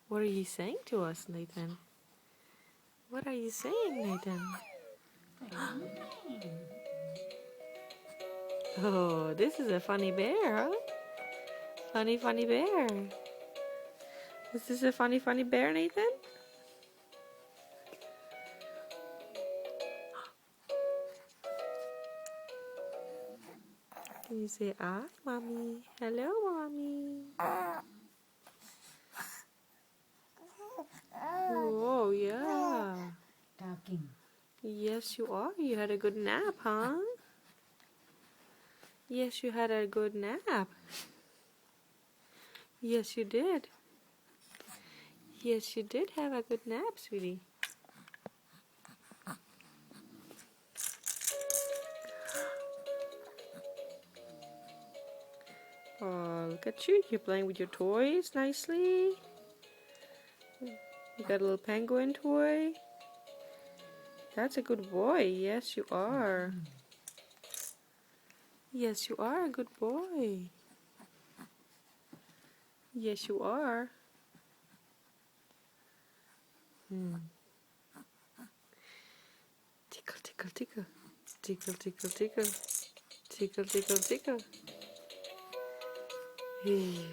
What are you saying to us, Nathan? What are you saying, Nathan? Oh, this is a funny bear, huh? Funny, funny bear. Is this a funny, funny bear, Nathan? Can you say, ah, mommy? Hello, mommy. Oh, yeah. Talking. Yes, you are. You had a good nap, huh? Yes, you had a good nap. Yes, you did. Yes, you did have a good nap, sweetie. Oh, look at you. You're playing with your toys nicely. You got a little penguin toy. That's a good boy. Yes, you are. Yes, you are a good boy. Yes, you are. Tickle, tickle, tickle. Tickle, tickle, tickle. Tickle, tickle, tickle. Hey.